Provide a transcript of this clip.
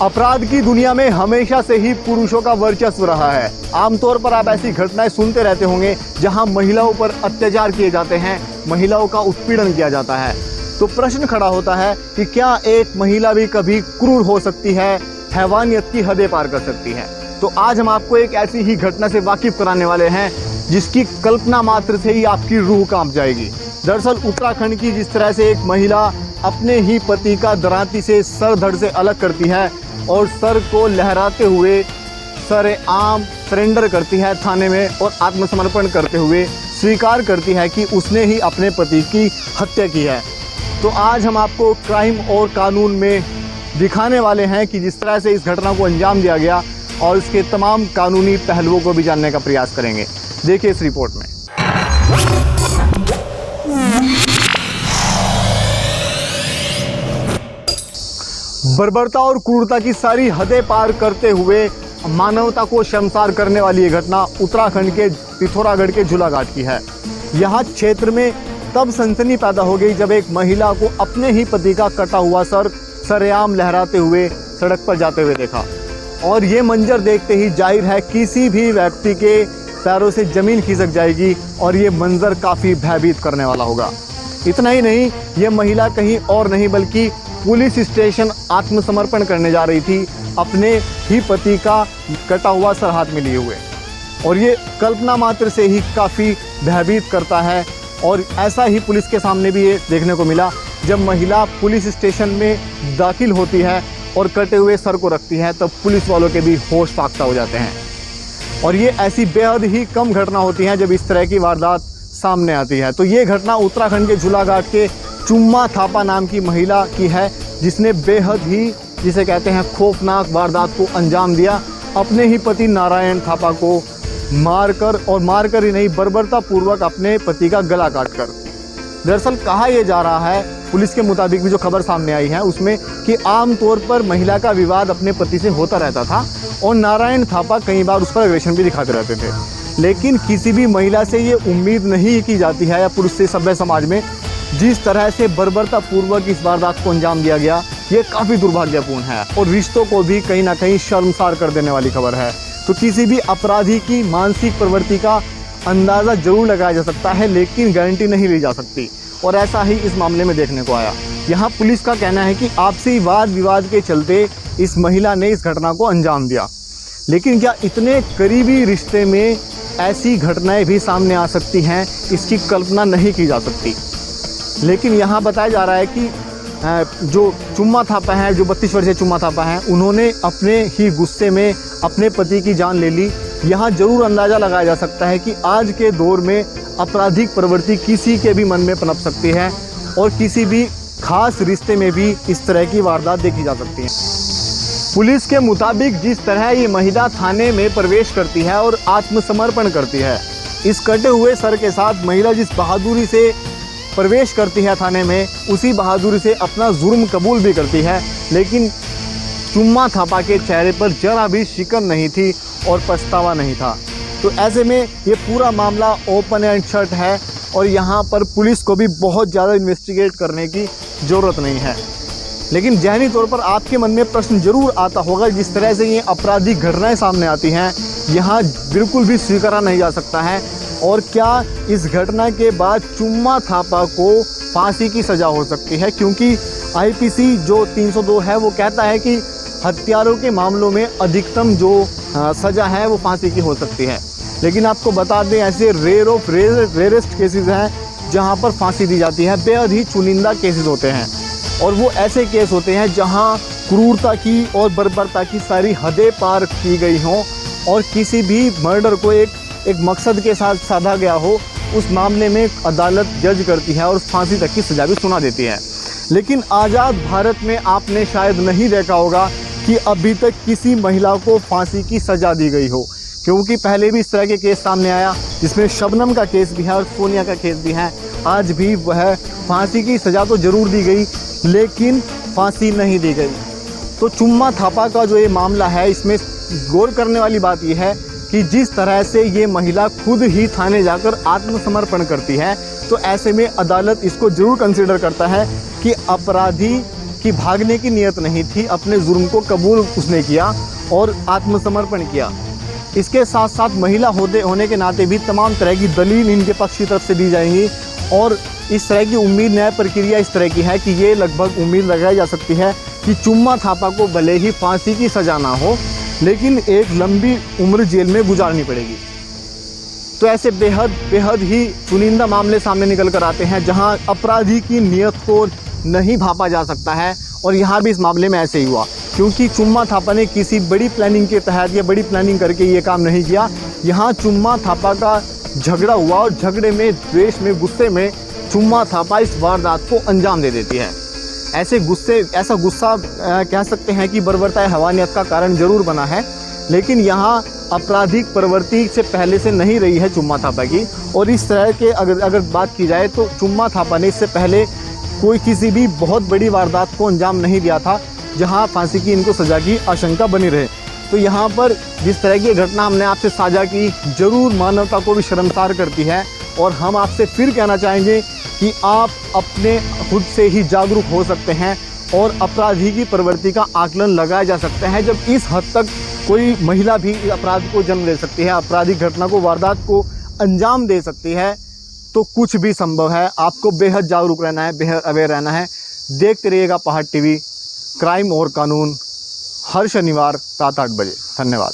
अपराध की दुनिया में हमेशा से ही पुरुषों का वर्चस्व रहा है। आमतौर पर आप ऐसी घटनाएं सुनते रहते होंगे जहां महिलाओं पर अत्याचार किए जाते हैं, महिलाओं का उत्पीड़न किया जाता है। तो प्रश्न खड़ा होता है कि क्या एक महिला भी कभी क्रूर हो सकती है, हैवानियत की हदें पार कर सकती है। तो आज हम आपको एक ऐसी ही घटना से वाकिफ कराने वाले हैं जिसकी कल्पना मात्र से ही आपकी रूह कांप जाएगी। दरअसल उत्तराखंड की जिस तरह से एक महिला अपने ही पति का दरांती से सर धड़ से अलग करती है और सर को लहराते हुए सरेआम सरेंडर करती है थाने में और आत्मसमर्पण करते हुए स्वीकार करती है कि उसने ही अपने पति की हत्या की है। तो आज हम आपको क्राइम और कानून में दिखाने वाले हैं कि जिस तरह से इस घटना को अंजाम दिया गया और इसके तमाम कानूनी पहलुओं को भी जानने का प्रयास करेंगे। देखिए इस रिपोर्ट में। बर्बरता और क्रूरता की सारी हदें पार करते हुए मानवता को शर्मसार करने वाली ये घटना उत्तराखंड के पिथौरागढ़ के झूलाघाट की है। यहाँ क्षेत्र में तब सनसनी पैदा हो गई जब एक महिला को अपने ही पति का कटा हुआ सर सरेआम लहराते हुए सड़क पर जाते हुए देखा और ये मंजर देखते ही जाहिर है किसी भी व्यक्ति के पैरों से ज़मीन खिसक जाएगी और ये मंजर काफ़ी भयभीत करने वाला होगा। इतना ही नहीं, ये महिला कहीं और नहीं बल्कि पुलिस स्टेशन आत्मसमर्पण करने जा रही थी अपने ही पति का कटा हुआ सर हाथ में लिए हुए। और ये कल्पना मात्र से ही काफ़ी भयभीत करता है। और ऐसा ही पुलिस के सामने भी ये देखने को मिला जब महिला पुलिस स्टेशन में दाखिल होती है और कटे हुए सर को रखती है, तब पुलिस वालों के भी होश फाख्ता हो जाते हैं। और ये ऐसी बेहद ही कम घटना होती हैं जब इस तरह की वारदात सामने आती है। तो ये घटना उत्तराखंड के झूलाघाट के चुम्मा थापा नाम की महिला की है जिसने बेहद ही जिसे कहते हैं खौफनाक वारदात को अंजाम दिया, अपने ही पति नारायण थापा को मारकर ही नहीं बर्बरता पूर्वक अपने पति का गला काटकर। दरअसल कहा यह जा रहा है, पुलिस के मुताबिक भी जो खबर सामने आई है उसमें, कि आमतौर पर महिला का विवाद अपने पति से होता रहता था और नारायण थापा कई बार उस पर एग्रेशन भी दिखाते रहते थे। लेकिन किसी भी महिला से ये उम्मीद नहीं की जाती है या पुरुष से सभ्य समाज में जिस तरह से बर्बरता पूर्वक इस वारदात को अंजाम दिया गया, ये काफ़ी दुर्भाग्यपूर्ण है और रिश्तों को भी कहीं ना कहीं शर्मसार कर देने वाली खबर है। तो किसी भी अपराधी की मानसिक प्रवृत्ति का अंदाज़ा जरूर लगाया जा सकता है लेकिन गारंटी नहीं ली जा सकती, और ऐसा ही इस मामले में देखने को आया। यहाँ पुलिस का कहना है कि आपसी वाद विवाद के चलते इस महिला ने इस घटना को अंजाम दिया। लेकिन क्या इतने करीबी रिश्ते में ऐसी घटनाएं भी सामने आ सकती हैं, इसकी कल्पना नहीं की जा सकती। लेकिन यहाँ बताया जा रहा है कि जो चुम्मा थापा हैं, जो 32 वर्षीय चुम्मा थापा हैं, उन्होंने अपने ही गुस्से में अपने पति की जान ले ली। यहाँ जरूर अंदाज़ा लगाया जा सकता है कि आज के दौर में आपराधिक प्रवृत्ति किसी के भी मन में पनप सकती है और किसी भी खास रिश्ते में भी इस तरह की वारदात देखी जा सकती है। पुलिस के मुताबिक जिस तरह ये महिला थाने में प्रवेश करती है और आत्मसमर्पण करती है, इस कटे हुए सर के साथ महिला जिस बहादुरी से प्रवेश करती है थाने में, उसी बहादुरी से अपना जुर्म कबूल भी करती है। लेकिन चुम्मा थापा के चेहरे पर जरा भी शिकन नहीं थी और पछतावा नहीं था। तो ऐसे में ये पूरा मामला ओपन एंड शट है और यहाँ पर पुलिस को भी बहुत ज़्यादा इन्वेस्टिगेट करने की ज़रूरत नहीं है। लेकिन ज़हनी तौर पर आपके मन में प्रश्न जरूर आता होगा, जिस तरह से ये आपराधिक घटनाएं सामने आती हैं यहाँ बिल्कुल भी स्वीकारा नहीं जा सकता है। और क्या इस घटना के बाद चुम्मा थापा को फांसी की सज़ा हो सकती है? क्योंकि आईपीसी जो 302 है वो कहता है कि हत्यारों के मामलों में अधिकतम जो सज़ा है वो फांसी की हो सकती है। लेकिन आपको बता दें, ऐसे रेयरेस्ट केसेस हैं जहां पर फांसी दी जाती है। बेहद ही चुनिंदा केसेस होते हैं और वो ऐसे केस होते हैं जहां क्रूरता की और बर्बरता की सारी हदें पार की गई हों और किसी भी मर्डर को एक मकसद के साथ साधा गया हो। उस मामले में अदालत जज करती है और फांसी तक की सज़ा भी सुना देती है। लेकिन आज़ाद भारत में आपने शायद नहीं देखा होगा कि अभी तक किसी महिला को फांसी की सज़ा दी गई हो, क्योंकि पहले भी इस तरह के केस सामने आया जिसमें शबनम का केस भी है और सोनिया का केस भी है। आज भी वह फांसी की सज़ा तो ज़रूर दी गई लेकिन फांसी नहीं दी गई। तो चुम्मा थापा का जो ये मामला है, इसमें गौर करने वाली बात यह है कि जिस तरह से ये महिला खुद ही थाने जाकर आत्मसमर्पण करती है, तो ऐसे में अदालत इसको ज़रूर कंसिडर करता है कि अपराधी कि भागने की नीयत नहीं थी, अपने जुर्म को कबूल उसने किया और आत्मसमर्पण किया। इसके साथ साथ महिला होने के नाते भी तमाम तरह की दलील इनके पक्ष की तरफ से दी जाएंगी और इस तरह की उम्मीद, न्याय प्रक्रिया इस तरह की है कि ये लगभग उम्मीद लगाई जा सकती है कि चुम्मा थापा को भले ही फांसी की सज़ा ना हो, लेकिन एक लंबी उम्र जेल में गुजारनी पड़ेगी। तो ऐसे बेहद ही चुनिंदा मामले सामने निकल कर आते हैं जहां अपराधी की नीयत को नहीं भांपा जा सकता है, और यहाँ भी इस मामले में ऐसे ही हुआ, क्योंकि चुम्मा थापा ने किसी बड़ी प्लानिंग के तहत या बड़ी प्लानिंग करके ये काम नहीं किया। यहाँ चुम्मा थापा का झगड़ा हुआ और झगड़े में, द्वेष में, गुस्से में चुम्मा थापा इस वारदात को अंजाम दे देती है। ऐसा गुस्सा कह सकते हैं कि बर्बरताए हवानियत का कारण जरूर बना है, लेकिन यहाँ आपराधिक प्रवृत्ति से पहले से नहीं रही है चुम्मा थापा की। और इस तरह के अगर बात की जाए तो चुम्मा थापा ने इससे पहले कोई किसी भी बहुत बड़ी वारदात को अंजाम नहीं दिया था जहां फांसी की इनको सज़ा की आशंका बनी रहे। तो यहाँ पर जिस तरह की घटना हमने आपसे साझा की, ज़रूर मानवता को भी शर्मसार करती है। और हम आपसे फिर कहना चाहेंगे कि आप अपने खुद से ही जागरूक हो सकते हैं और अपराधी की प्रवृत्ति का आकलन लगाया जा सकता है। जब इस हद तक कोई महिला भी अपराध को जन्म दे सकती है, आपराधिक घटना को, वारदात को अंजाम दे सकती है, तो कुछ भी संभव है। आपको बेहद जागरूक रहना है, बेहद अवेयर रहना है। देखते रहिएगा पहाड़ टीवी, क्राइम और कानून, हर शनिवार रात 8 बजे। धन्यवाद।